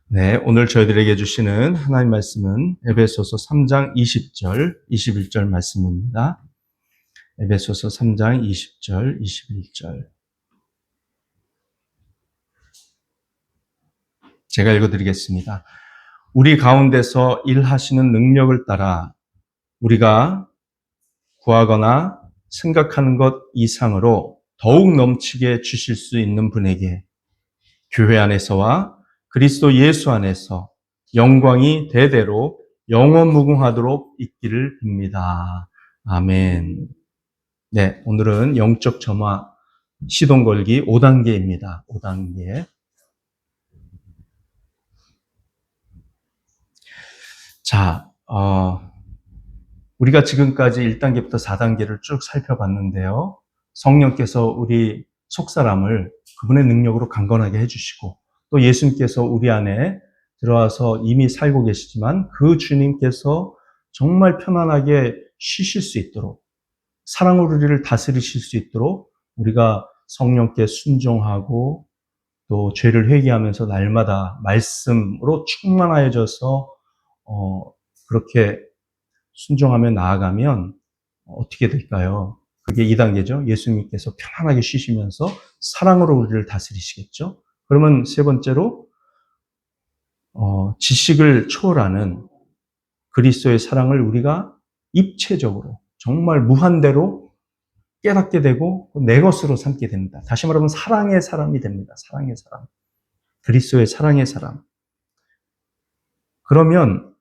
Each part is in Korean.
네, 오늘 저희들에게 주시는 하나님 말씀은 에베소서 3장 20절, 21절 말씀입니다. 에베소서 3장 20절, 21절. 제가 읽어드리겠습니다. 우리 가운데서 일하시는 능력을 따라 우리가 구하거나 생각하는 것 이상으로 더욱 넘치게 주실 수 있는 분에게 교회 안에서와 그리스도 예수 안에서 영광이 대대로 영원무궁하도록 있기를 빕니다. 아멘. 네, 오늘은 영적 점화 시동 걸기 5단계입니다. 5단계. 자, 우리가 지금까지 1단계부터 4단계를 쭉 살펴봤는데요. 성령께서 우리 속사람을 그분의 능력으로 강건하게 해주시고 또 예수님께서 우리 안에 들어와서 이미 살고 계시지만 그 주님께서 정말 편안하게 쉬실 수 있도록 사랑으로 우리를 다스리실 수 있도록 우리가 성령께 순종하고 또 죄를 회개하면서 날마다 말씀으로 충만하여져서 그렇게 순종하며 나아가면 어떻게 될까요? 그게 2단계죠. 예수님께서 편안하게 쉬시면서 사랑으로 우리를 다스리시겠죠. 그러면 세 번째로 지식을 초월하는 그리스도의 사랑을 우리가 입체적으로 정말 무한대로 깨닫게 되고 내 것으로 삼게 됩니다. 다시 말하면 사랑의 사람이 됩니다. 사랑의 사람. 그리스도의 사랑의 사람. 그러면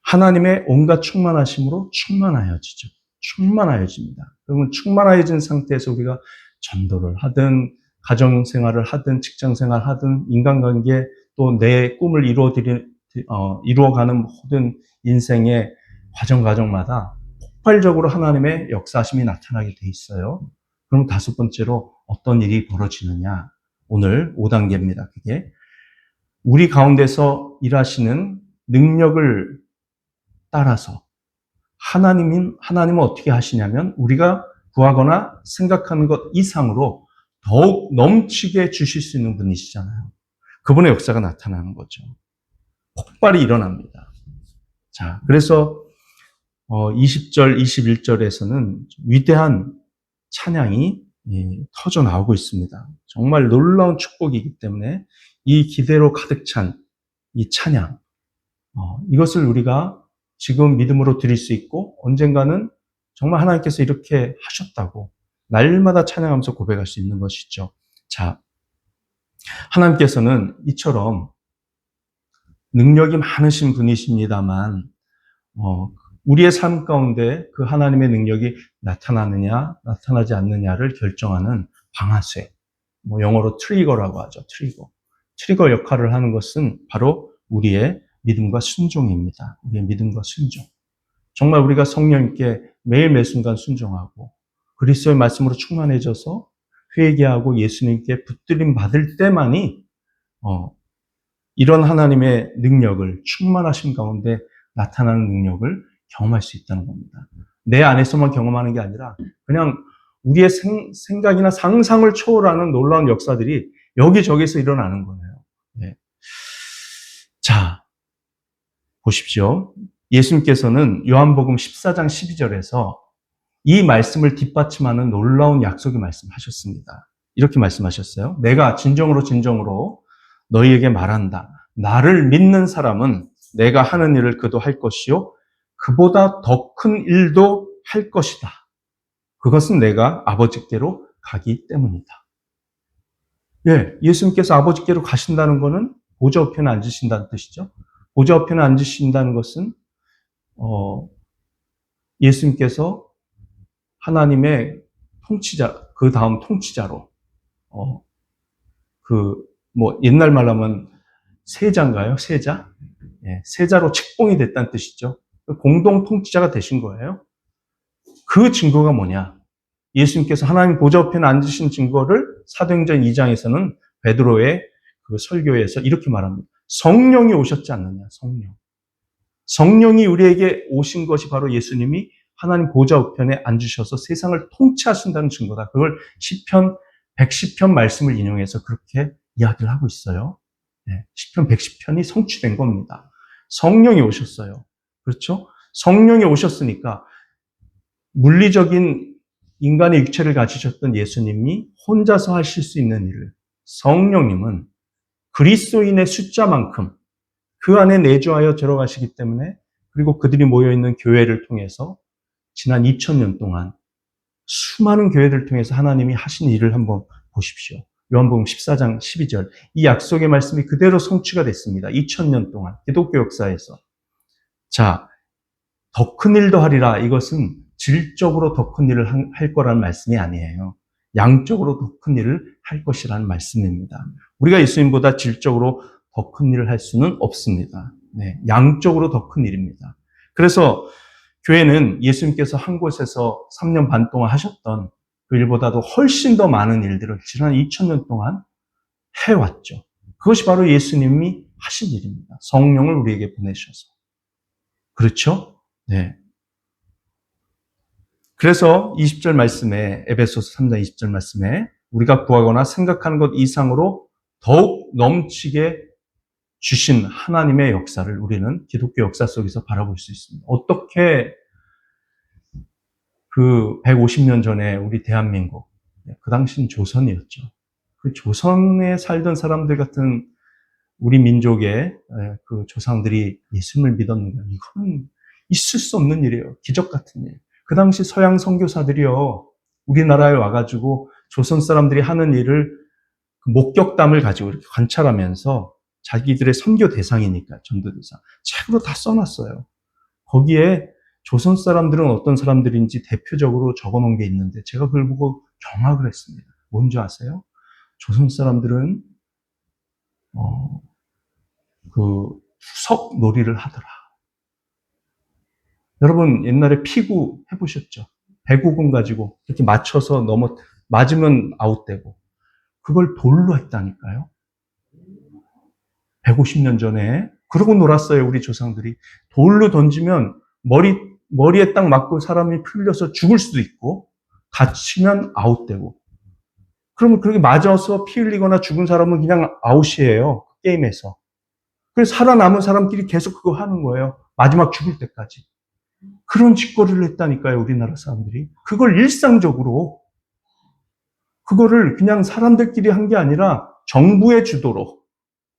하나님의 온갖 충만하심으로 충만하여지죠. 충만하여집니다. 그러면 충만하여진 상태에서 우리가 전도를 하든 가정생활을 하든 직장생활을 하든 인간관계 또 내 꿈을 이루어가는 모든 인생의 과정마다 폭발적으로 하나님의 역사심이 나타나게 돼 있어요. 그럼 다섯 번째로 어떤 일이 벌어지느냐? 오늘 5단계입니다. 그게 우리 가운데서 일하시는 능력을 따라서 하나님은 어떻게 하시냐면 우리가 구하거나 생각하는 것 이상으로 더욱 넘치게 주실 수 있는 분이시잖아요. 그분의 역사가 나타나는 거죠. 폭발이 일어납니다. 자, 그래서 20절, 21절에서는 위대한 찬양이 터져 나오고 있습니다. 정말 놀라운 축복이기 때문에 이 기대로 가득 찬 이 찬양, 이것을 우리가 지금 믿음으로 드릴 수 있고 언젠가는 정말 하나님께서 이렇게 하셨다고 날마다 찬양하면서 고백할 수 있는 것이죠. 자, 하나님께서는 이처럼 능력이 많으신 분이십니다만 우리의 삶 가운데 그 하나님의 능력이 나타나느냐 나타나지 않느냐를 결정하는 방아쇠, 영어로 트리거라고 하죠. 트리거 역할을 하는 것은 바로 우리의 믿음과 순종입니다. 우리의 믿음과 순종. 정말 우리가 성령님께 매일 매 순간 순종하고 그리스도의 말씀으로 충만해져서 회개하고 예수님께 붙들림 받을 때만이 이런 하나님의 능력을 충만하심 가운데 나타나는 능력을 경험할 수 있다는 겁니다. 내 안에서만 경험하는 게 아니라 그냥 우리의 생각이나 상상을 초월하는 놀라운 역사들이 여기저기서 일어나는 거예요. 네. 자, 보십시오. 예수님께서는 요한복음 14장 12절에서 이 말씀을 뒷받침하는 놀라운 약속의 말씀하셨습니다. 이렇게 말씀하셨어요. 내가 진정으로 너희에게 말한다. 나를 믿는 사람은 내가 하는 일을 그도 할 것이요 그보다 더 큰 일도 할 것이다. 그것은 내가 아버지께로 가기 때문이다. 예, 예수님께서 아버지께로 가신다는 것은 보좌 우편에 앉으신다는 뜻이죠. 보좌 우편에 앉으신다는 것은 예수님께서 하나님의 통치자, 그 다음 통치자로 옛날 말로 하면 세자인가요? 세자? 예, 세자로 책봉이 됐다는 뜻이죠. 공동 통치자가 되신 거예요. 그 증거가 뭐냐? 예수님께서 하나님 보좌 우편에 앉으신 증거를 사도행전 2장에서는 베드로의 그 설교에서 이렇게 말합니다. 성령이 오셨지 않느냐, 성령. 성령이 우리에게 오신 것이 바로 예수님이 하나님 보좌 우편에 앉으셔서 세상을 통치하신다는 증거다. 그걸 시편 110편 말씀을 인용해서 그렇게 이야기를 하고 있어요. 시편 110편이 성취된 겁니다. 성령이 오셨어요. 그렇죠? 성령이 오셨으니까 물리적인 인간의 육체를 가지셨던 예수님이 혼자서 하실 수 있는 일을 성령님은 그리스도인의 숫자만큼 그 안에 내주하여 들어가시기 때문에, 그리고 그들이 모여있는 교회를 통해서 지난 2000년 동안 수많은 교회들을 통해서 하나님이 하신 일을 한번 보십시오. 요한복음 14장 12절. 이 약속의 말씀이 그대로 성취가 됐습니다. 2000년 동안 기독교 역사에서. 자, 더 큰 일도 하리라. 이것은 질적으로 더 큰 일을 할 거라는 말씀이 아니에요. 양적으로 더 큰 일을 할 것이라는 말씀입니다. 우리가 예수님보다 질적으로 더 큰 일을 할 수는 없습니다. 네, 양적으로 더 큰 일입니다. 그래서 교회는 예수님께서 한 곳에서 3년 반 동안 하셨던 그 일보다도 훨씬 더 많은 일들을 지난 2000년 동안 해왔죠. 그것이 바로 예수님이 하신 일입니다. 성령을 우리에게 보내셔서. 그렇죠? 네. 그래서 20절 말씀에, 에베소서 3장 20절 말씀에 우리가 구하거나 생각하는 것 이상으로 더욱 넘치게 주신 하나님의 역사를 우리는 기독교 역사 속에서 바라볼 수 있습니다. 어떻게 그 150년 전에 우리 대한민국, 그 당시는 조선이었죠. 그 조선에 살던 사람들 같은 우리 민족의 그 조상들이 예수님을 믿었는가? 이거는 있을 수 없는 일이에요. 기적 같은 일. 그 당시 서양 선교사들이요, 우리나라에 와가지고 조선 사람들이 하는 일을 목격담을 가지고 이렇게 관찰하면서 자기들의 선교 대상이니까, 전도 대상, 책으로 다 써놨어요. 거기에 조선 사람들은 어떤 사람들인지 대표적으로 적어놓은 게 있는데 제가 그걸 보고 경악을 했습니다. 뭔지 아세요? 조선 사람들은 그 수석 놀이를 하더라. 여러분 옛날에 피구 해보셨죠? 배구공 가지고 이렇게 맞춰서 맞으면 아웃되고, 그걸 돌로 했다니까요. 150년 전에 그러고 놀았어요. 우리 조상들이. 돌로 던지면 머리에 딱 맞고 사람이 풀려서 죽을 수도 있고, 다치면 아웃되고, 그러면 그렇게 맞아서 피 흘리거나 죽은 사람은 그냥 아웃이에요. 게임에서. 그래서 살아남은 사람끼리 계속 그거 하는 거예요. 마지막 죽을 때까지. 그런 짓거리를 했다니까요, 우리나라 사람들이. 그걸 일상적으로, 그거를 그냥 사람들끼리 한 게 아니라 정부의 주도로,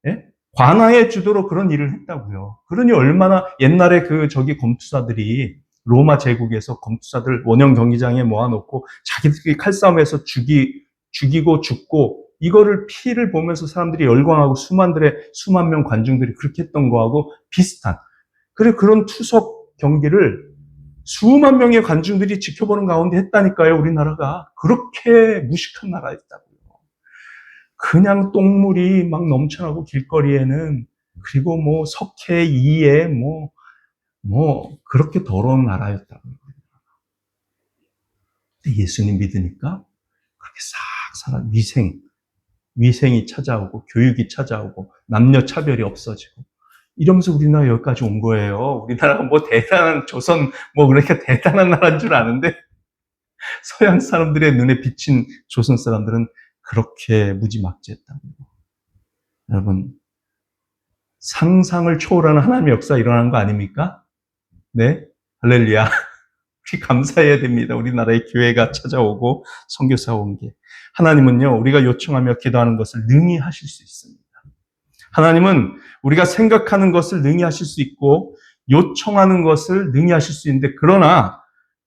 예? 관아의 주도로 그런 일을 했다고요. 그러니 얼마나 옛날에 검투사들이 로마 제국에서 검투사들 원형 경기장에 모아놓고 자기들끼리 칼싸움해서 죽이고 죽고, 이거를 피를 보면서 사람들이 열광하고 수만 명 관중들이 그렇게 했던 거하고 비슷한. 그래, 그런 투석 경기를 수만 명의 관중들이 지켜보는 가운데 했다니까요, 우리나라가. 그렇게 무식한 나라였다고요. 그냥 똥물이 막 넘쳐나고 길거리에는, 그리고 뭐 석회, 이에 그렇게 더러운 나라였다고요. 근데 예수님 믿으니까 그렇게 싹 살아. 위생이 찾아오고, 교육이 찾아오고, 남녀 차별이 없어지고, 이러면서 우리나라 여기까지 온 거예요. 우리나라가 뭐 대단한 조선, 그렇게 대단한 나라인 줄 아는데, 서양 사람들의 눈에 비친 조선 사람들은 그렇게 무지막지했다고요. 여러분, 상상을 초월하는 하나님의 역사 일어나는 거 아닙니까? 네? 할렐루야. 우리 감사해야 됩니다. 우리나라의 교회가 찾아오고 선교사가 온 게. 하나님은요, 우리가 요청하며 기도하는 것을 능히 하실 수 있습니다. 하나님은 우리가 생각하는 것을 능히 하실 수 있고 요청하는 것을 능히 하실 수 있는데, 그러나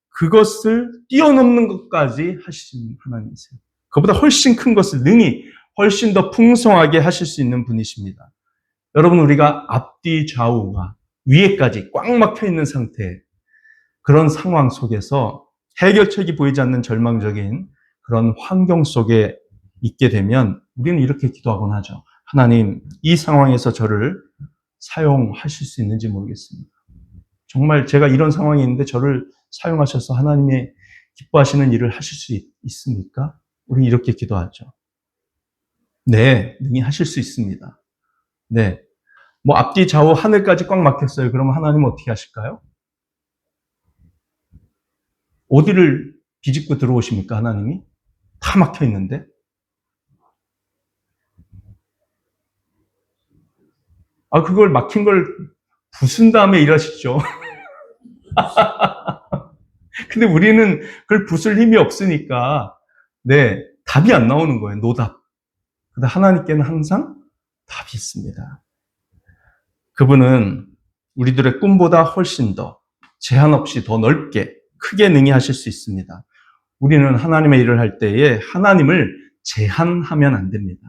그것을 뛰어넘는 것까지 하시는 하나님이세요. 그보다 훨씬 큰 것을 능히, 훨씬 더 풍성하게 하실 수 있는 분이십니다. 여러분, 우리가 앞뒤 좌우가 위에까지 꽉 막혀 있는 상태, 그런 상황 속에서 해결책이 보이지 않는 절망적인 그런 환경 속에 있게 되면 우리는 이렇게 기도하곤 하죠. 하나님, 이 상황에서 저를 사용하실 수 있는지 모르겠습니다. 정말 제가 이런 상황이 있는데 저를 사용하셔서 하나님의 기뻐하시는 일을 하실 수 있습니까? 우리 이렇게 기도하죠. 네, 능히 하실 수 있습니다. 네. 앞뒤 좌우 하늘까지 꽉 막혔어요. 그러면 하나님은 어떻게 하실까요? 어디를 비집고 들어오십니까, 하나님이? 다 막혀 있는데? 그걸 막힌 걸 부순 다음에 일하시죠. 근데 우리는 그걸 부술 힘이 없으니까, 네, 답이 안 나오는 거예요. 노답. 근데 하나님께는 항상 답이 있습니다. 그분은 우리들의 꿈보다 훨씬 더 제한 없이 더 넓게, 크게 능히 하실 수 있습니다. 우리는 하나님의 일을 할 때에 하나님을 제한하면 안 됩니다.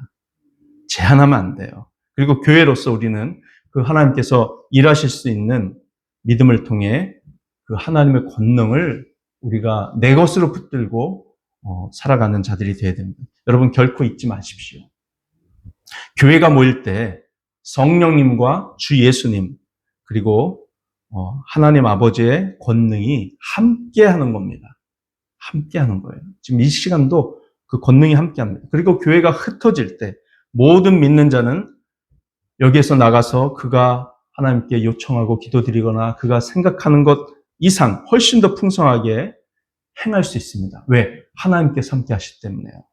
제한하면 안 돼요. 그리고 교회로서 우리는 그 하나님께서 일하실 수 있는 믿음을 통해 그 하나님의 권능을 우리가 내 것으로 붙들고 살아가는 자들이 되어야 됩니다. 여러분 결코 잊지 마십시오. 교회가 모일 때 성령님과 주 예수님 그리고 하나님 아버지의 권능이 함께하는 겁니다. 함께하는 거예요. 지금 이 시간도 그 권능이 함께합니다. 그리고 교회가 흩어질 때 모든 믿는 자는 여기에서 나가서 그가 하나님께 요청하고 기도드리거나 그가 생각하는 것 이상 훨씬 더 풍성하게 행할 수 있습니다. 왜? 하나님께서 함께 하시기 때문에요.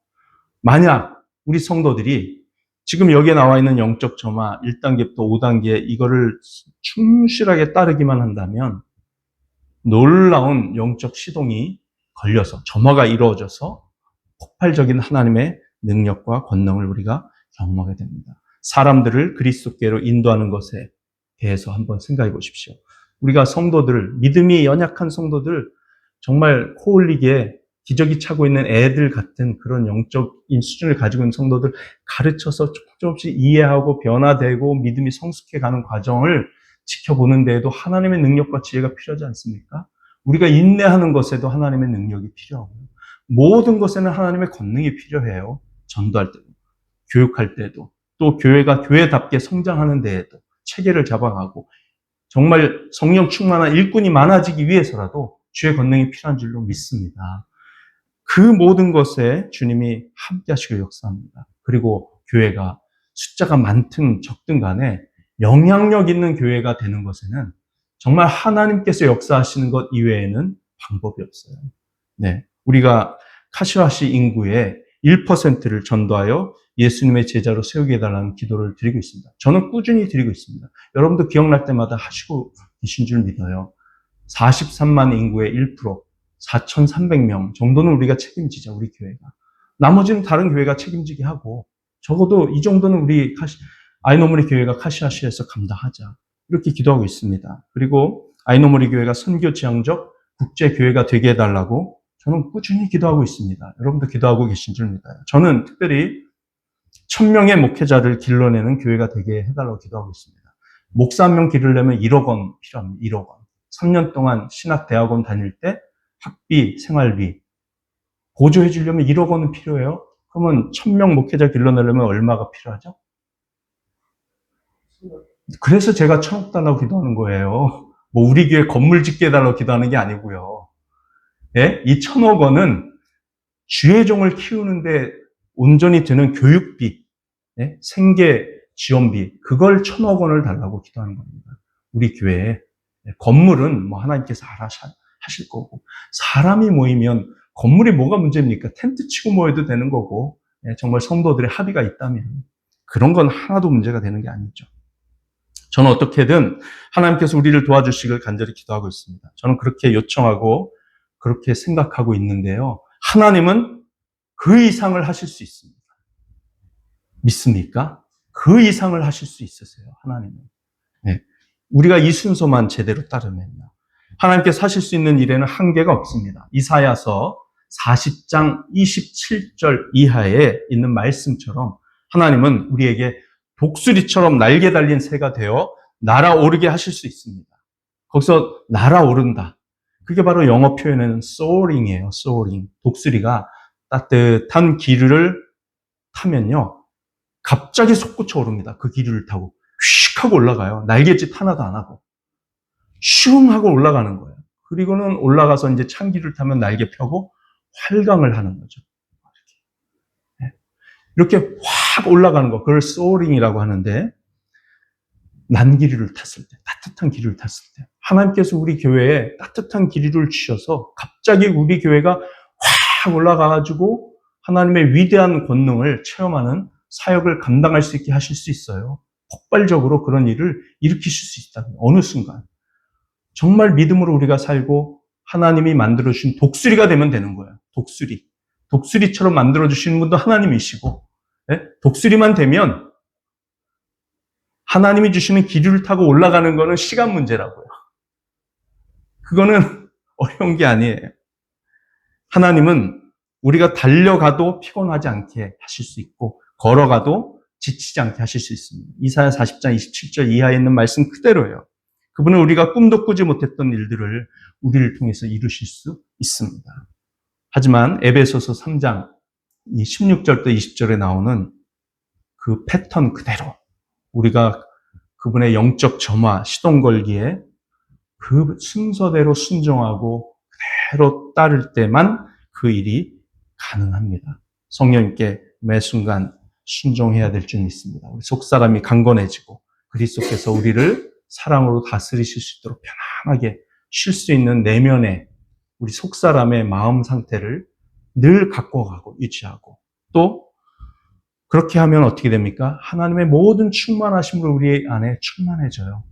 만약 우리 성도들이 지금 여기에 나와 있는 영적 점화 1단계부터 5단계 이거를 충실하게 따르기만 한다면 놀라운 영적 시동이 걸려서 점화가 이루어져서 폭발적인 하나님의 능력과 권능을 우리가 경험하게 됩니다. 사람들을 그리스도께로 인도하는 것에 대해서 한번 생각해 보십시오. 우리가 성도들, 믿음이 연약한 성도들, 정말 코 올리게 기저귀 차고 있는 애들 같은 그런 영적인 수준을 가지고 있는 성도들 가르쳐서 조금씩 이해하고 변화되고 믿음이 성숙해가는 과정을 지켜보는 데에도 하나님의 능력과 지혜가 필요하지 않습니까? 우리가 인내하는 것에도 하나님의 능력이 필요하고 모든 것에는 하나님의 권능이 필요해요. 전도할 때도, 교육할 때도, 또 교회가 교회답게 성장하는 데에도 체계를 잡아가고 정말 성령 충만한 일꾼이 많아지기 위해서라도 주의 권능이 필요한 줄로 믿습니다. 그 모든 것에 주님이 함께 하시고 역사합니다. 그리고 교회가 숫자가 많든 적든 간에 영향력 있는 교회가 되는 것에는 정말 하나님께서 역사하시는 것 이외에는 방법이 없어요. 네, 우리가 카시와시 인구의 1%를 전도하여 예수님의 제자로 세우게 해달라는 기도를 드리고 있습니다. 저는 꾸준히 드리고 있습니다. 여러분도 기억날 때마다 하시고 계신 줄 믿어요. 43만 인구의 1%, 4,300명 정도는 우리가 책임지자, 우리 교회가. 나머지는 다른 교회가 책임지게 하고 적어도 이 정도는 우리 아이노모리 교회가 카시아시에서 감당하자. 이렇게 기도하고 있습니다. 그리고 아이노모리 교회가 선교 지향적 국제교회가 되게 해달라고 저는 꾸준히 기도하고 있습니다. 여러분도 기도하고 계신 줄 믿어요. 저는 특별히 1,000명의 목회자를 길러내는 교회가 되게 해달라고 기도하고 있습니다. 목사 한 명 기르려면 1억 원 필요합니다. 1억 원. 3년 동안 신학대학원 다닐 때 학비, 생활비 보조해 주려면 1억 원은 필요해요. 그러면 1,000명 목회자 길러내려면 얼마가 필요하죠? 그래서 제가 1,000억 달라고 기도하는 거예요. 뭐 우리 교회 건물 짓게 해달라고 기도하는 게 아니고요. 예? 이 1,000억 원은 주의 종을 키우는데 온전히 드는 교육비, 예? 생계 지원비, 그걸 1,000억 원을 달라고 기도하는 겁니다. 우리 교회에. 건물은 뭐 하나님께서 알아서 하실 거고, 사람이 모이면 건물이 뭐가 문제입니까? 텐트 치고 모여도 되는 거고, 예? 정말 성도들의 합의가 있다면 그런 건 하나도 문제가 되는 게 아니죠. 저는 어떻게든 하나님께서 우리를 도와주시길 간절히 기도하고 있습니다. 저는 그렇게 요청하고 그렇게 생각하고 있는데요. 하나님은 그 이상을 하실 수 있습니다. 믿습니까? 그 이상을 하실 수 있으세요, 하나님은. 네. 우리가 이 순서만 제대로 따르면요. 하나님께서 하실 수 있는 일에는 한계가 없습니다. 이사야서 40장 27절 이하에 있는 말씀처럼 하나님은 우리에게 독수리처럼 날개 달린 새가 되어 날아오르게 하실 수 있습니다. 거기서 날아오른다. 그게 바로 영어 표현에는 soaring이에요. soaring. 독수리가 따뜻한 기류를 타면요. 갑자기 솟구쳐 오릅니다. 그 기류를 타고 휙 하고 올라가요. 날갯짓 하나도 안 하고 슝 하고 올라가는 거예요. 그리고는 올라가서 이제 찬 기류를 타면 날개 펴고 활강을 하는 거죠. 이렇게 확 올라가는 거, 그걸 soaring이라고 하는데, 난기류를 탔을 때, 따뜻한 기류를 탔을 때, 하나님께서 우리 교회에 따뜻한 기류를 주셔서 갑자기 우리 교회가 확 올라가가지고 하나님의 위대한 권능을 체험하는 사역을 감당할 수 있게 하실 수 있어요. 폭발적으로 그런 일을 일으키실 수 있다. 어느 순간. 정말 믿음으로 우리가 살고 하나님이 만들어주신 독수리가 되면 되는 거예요. 독수리. 독수리처럼 만들어주시는 분도 하나님이시고, 네? 독수리만 되면 하나님이 주시는 기류를 타고 올라가는 거는 시간 문제라고요. 그거는 어려운 게 아니에요. 하나님은 우리가 달려가도 피곤하지 않게 하실 수 있고, 걸어가도 지치지 않게 하실 수 있습니다. 이사야 40장 27절 이하에 있는 말씀 그대로예요. 그분은 우리가 꿈도 꾸지 못했던 일들을 우리를 통해서 이루실 수 있습니다. 하지만 에베소서 3장 16절부터 20절에 나오는 그 패턴 그대로 우리가 그분의 영적 점화, 시동 걸기에 그 순서대로 순종하고 그대로 따를 때만 그 일이 가능합니다. 성령님께 매 순간 순종해야 될 줄 믿습니다. 우리 속사람이 강건해지고 그리스도께서 우리를 사랑으로 다스리실 수 있도록 편안하게 쉴 수 있는 내면의 우리 속사람의 마음 상태를 늘 갖고 가고 유지하고, 또 그렇게 하면 어떻게 됩니까? 하나님의 모든 충만하심으로 우리 안에 충만해져요.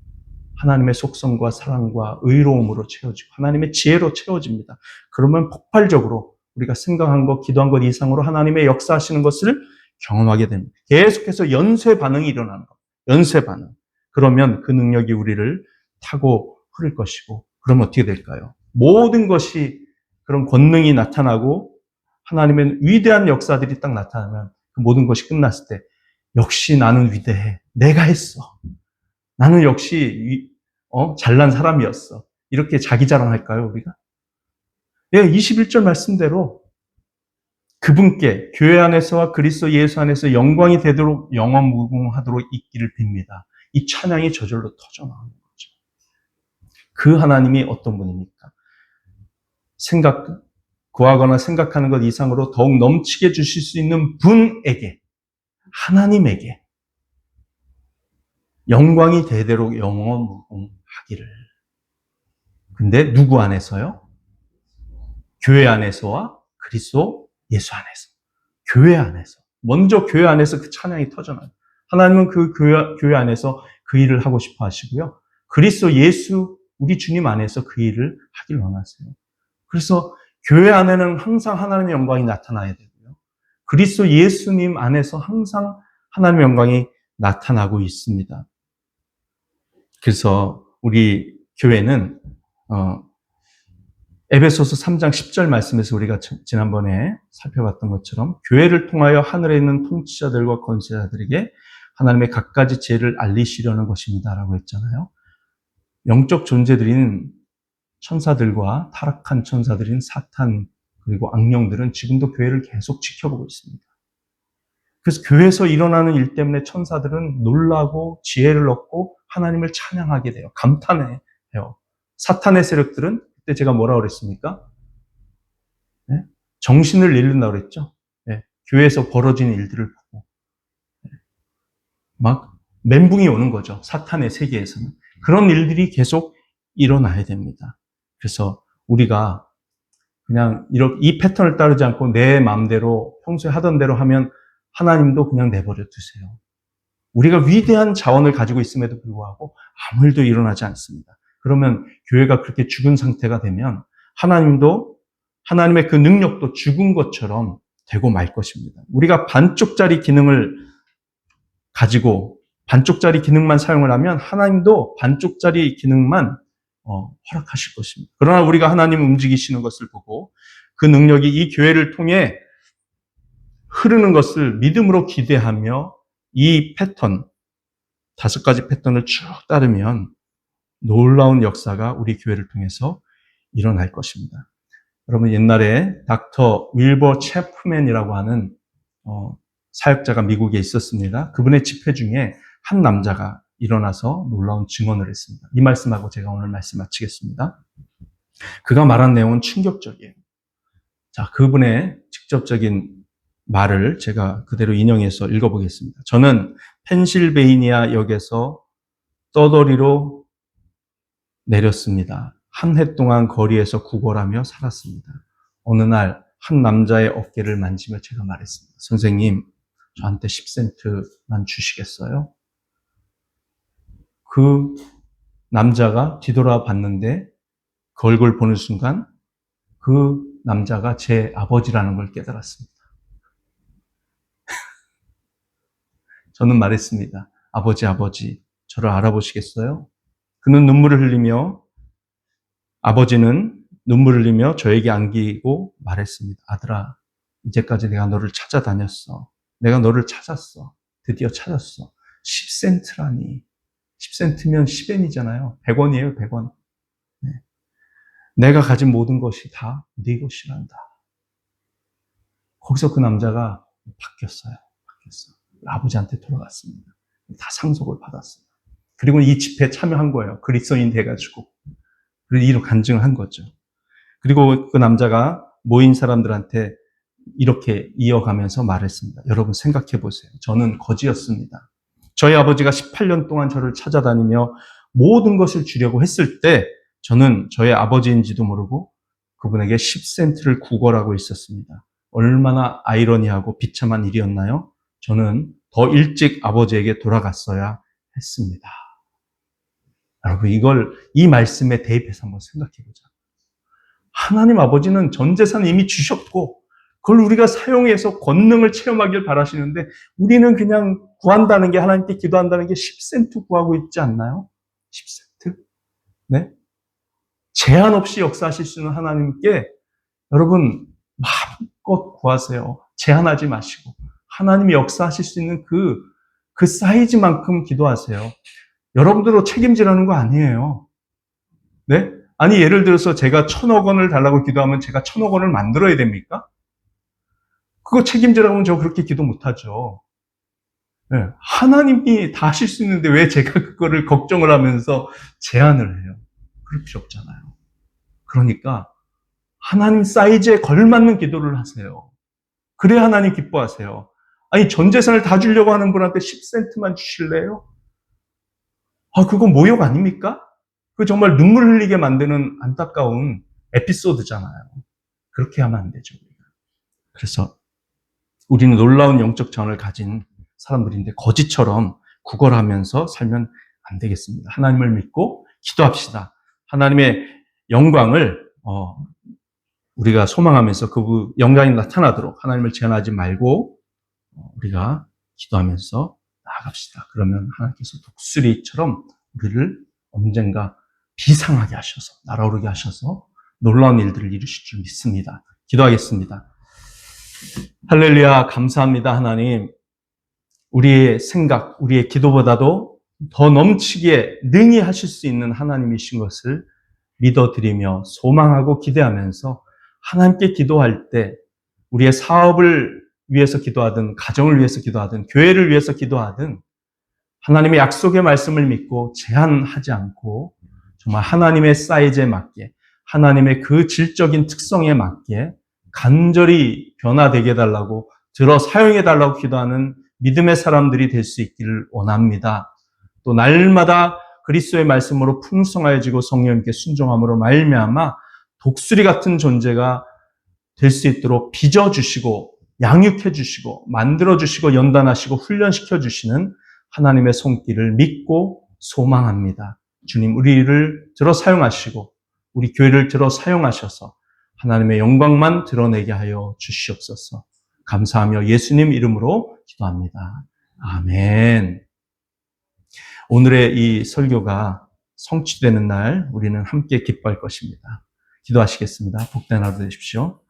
하나님의 속성과 사랑과 의로움으로 채워지고 하나님의 지혜로 채워집니다. 그러면 폭발적으로 우리가 생각한 것, 기도한 것 이상으로 하나님의 역사하시는 것을 경험하게 됩니다. 계속해서 연쇄 반응이 일어나는 겁니다. 연쇄 반응. 그러면 그 능력이 우리를 타고 흐를 것이고, 그러면 어떻게 될까요? 모든 것이 그런 권능이 나타나고 하나님의 위대한 역사들이 딱 나타나면 그 모든 것이 끝났을 때 역시 나는 위대해. 내가 했어. 나는 역시 잘난 사람이었어. 이렇게 자기 자랑할까요, 우리가? 예, 21절 말씀대로 그분께 교회 안에서와 그리스도 예수 안에서 영광이 되도록 영원무궁하도록 있기를 빕니다. 이 찬양이 저절로 터져나오는 거죠. 그 하나님이 어떤 분입니까? 구하거나 생각하는 것 이상으로 더욱 넘치게 주실 수 있는 분에게, 하나님에게 영광이 대대로 영원무궁하기를. 근데 누구 안에서요? 교회 안에서와 그리스도 예수 안에서. 교회 안에서. 먼저 교회 안에서 그 찬양이 터져나요. 하나님은 그 교회 안에서 그 일을 하고 싶어 하시고요. 그리스도 예수, 우리 주님 안에서 그 일을 하길 원하세요. 그래서 교회 안에는 항상 하나님의 영광이 나타나야 되고요. 그리스도 예수님 안에서 항상 하나님의 영광이 나타나고 있습니다. 그래서 우리 교회는 에베소서 3장 10절 말씀에서 우리가 지난번에 살펴봤던 것처럼 교회를 통하여 하늘에 있는 통치자들과 권세자들에게 하나님의 갖가지 지혜를 알리시려는 것입니다라고 했잖아요. 영적 존재들인 천사들과 타락한 천사들인 사탄 그리고 악령들은 지금도 교회를 계속 지켜보고 있습니다. 그래서 교회에서 일어나는 일 때문에 천사들은 놀라고 지혜를 얻고 하나님을 찬양하게 돼요. 감탄해요. 사탄의 세력들은 그때 제가 뭐라고 그랬습니까? 네? 정신을 잃는다고 그랬죠. 네. 교회에서 벌어지는 일들을 보고 막 멘붕이 오는 거죠. 사탄의 세계에서는. 그런 일들이 계속 일어나야 됩니다. 그래서 우리가 그냥 이 패턴을 따르지 않고 내 마음대로 평소에 하던 대로 하면 하나님도 그냥 내버려 두세요. 우리가 위대한 자원을 가지고 있음에도 불구하고 아무 일도 일어나지 않습니다. 그러면 교회가 그렇게 죽은 상태가 되면 하나님도, 하나님의 그 능력도 죽은 것처럼 되고 말 것입니다. 우리가 반쪽짜리 기능을 가지고 반쪽짜리 기능만 사용을 하면 하나님도 반쪽짜리 기능만 허락하실 것입니다. 그러나 우리가 하나님 움직이시는 것을 보고 그 능력이 이 교회를 통해 흐르는 것을 믿음으로 기대하며 이 패턴, 5가지 패턴을 쭉 따르면 놀라운 역사가 우리 교회를 통해서 일어날 것입니다. 여러분, 옛날에 닥터 윌버 체프맨이라고 하는 사역자가 미국에 있었습니다. 그분의 집회 중에 한 남자가 일어나서 놀라운 증언을 했습니다. 이 말씀하고 제가 오늘 말씀 마치겠습니다. 그가 말한 내용은 충격적이에요. 자, 그분의 직접적인 말을 제가 그대로 인용해서 읽어보겠습니다. 저는 펜실베이니아 역에서 떠돌이로 내렸습니다. 한 해 동안 거리에서 구걸하며 살았습니다. 어느 날 한 남자의 어깨를 만지며 제가 말했습니다. 선생님, 저한테 10센트만 주시겠어요? 그 남자가 뒤돌아 봤는데 그 얼굴 보는 순간 그 남자가 제 아버지라는 걸 깨달았습니다. 저는 말했습니다. 아버지, 아버지, 저를 알아보시겠어요? 그는 눈물을 흘리며, 아버지는 눈물을 흘리며 저에게 안기고 말했습니다. 아들아, 이제까지 내가 너를 찾아다녔어. 내가 너를 찾았어. 드디어 찾았어. 10센트라니. 10센트면 10엔이잖아요. 100원이에요, 100원. 네. 내가 가진 모든 것이 다 네 것이란다. 거기서 그 남자가 바뀌었어요. 아버지한테 돌아갔습니다. 다 상속을 받았어요. 그리고 이 집회에 참여한 거예요. 그리스도인 돼가지고. 그리고 이로 간증을 한 거죠. 그리고 그 남자가 모인 사람들한테 이렇게 이어가면서 말했습니다. 여러분 생각해 보세요. 저는 거지였습니다. 저희 아버지가 18년 동안 저를 찾아다니며 모든 것을 주려고 했을 때 저는 저의 아버지인지도 모르고 그분에게 10센트를 구걸하고 있었습니다. 얼마나 아이러니하고 비참한 일이었나요? 저는 더 일찍 아버지에게 돌아갔어야 했습니다. 여러분, 이 말씀에 대입해서 한번 생각해 보자. 하나님 아버지는 전 재산을 이미 주셨고, 그걸 우리가 사용해서 권능을 체험하길 바라시는데, 우리는 그냥 구한다는 게, 하나님께 기도한다는 게 10센트 구하고 있지 않나요? 10센트? 네? 제한 없이 역사하실 수 있는 하나님께, 여러분, 마음껏 구하세요. 제한하지 마시고. 하나님이 역사하실 수 있는 그 사이즈만큼 기도하세요. 여러분들로 책임지라는 거 아니에요. 네? 아니, 예를 들어서 제가 1,000억 원을 달라고 기도하면 제가 1,000억 원을 만들어야 됩니까? 그거 책임지라고 하면 저 그렇게 기도 못하죠. 네. 하나님이 다 하실 수 있는데 왜 제가 그거를 걱정을 하면서 제한을 해요? 그럴 필요 없잖아요. 그러니까 하나님 사이즈에 걸맞는 기도를 하세요. 그래야 하나님 기뻐하세요. 아니, 전 재산을 다 주려고 하는 분한테 10센트만 주실래요? 그건 모욕 아닙니까? 그 정말 눈물 흘리게 만드는 안타까운 에피소드잖아요. 그렇게 하면 안 되죠. 그래서 우리는 놀라운 영적 자원을 가진 사람들인데 거지처럼 구걸하면서 살면 안 되겠습니다. 하나님을 믿고 기도합시다. 하나님의 영광을 우리가 소망하면서 그 영광이 나타나도록 하나님을 제한하지 말고 우리가 기도하면서 나아갑시다. 그러면 하나님께서 독수리처럼 우리를 언젠가 비상하게 하셔서 날아오르게 하셔서 놀라운 일들을 이루실 줄 믿습니다. 기도하겠습니다. 할렐루야, 감사합니다. 하나님, 우리의 생각, 우리의 기도보다도 더 넘치게 능히 하실 수 있는 하나님이신 것을 믿어드리며 소망하고 기대하면서 하나님께 기도할 때 우리의 사업을 위해서 기도하든 가정을 위해서 기도하든 교회를 위해서 기도하든 하나님의 약속의 말씀을 믿고 제한하지 않고 정말 하나님의 사이즈에 맞게 하나님의 그 질적인 특성에 맞게 간절히 변화되게 해달라고 들어 사용해달라고 기도하는 믿음의 사람들이 될 수 있기를 원합니다. 또 날마다 그리스도의 말씀으로 풍성해지고 성령님께 순종함으로 말미암아 독수리 같은 존재가 될 수 있도록 빚어주시고 양육해주시고 만들어주시고 연단하시고 훈련시켜주시는 하나님의 손길을 믿고 소망합니다. 주님, 우리를 들어 사용하시고 우리 교회를 들어 사용하셔서 하나님의 영광만 드러내게 하여 주시옵소서. 감사하며 예수님 이름으로 기도합니다. 아멘. 오늘의 이 설교가 성취되는 날 우리는 함께 기뻐할 것입니다. 기도하시겠습니다. 복된 하루 되십시오.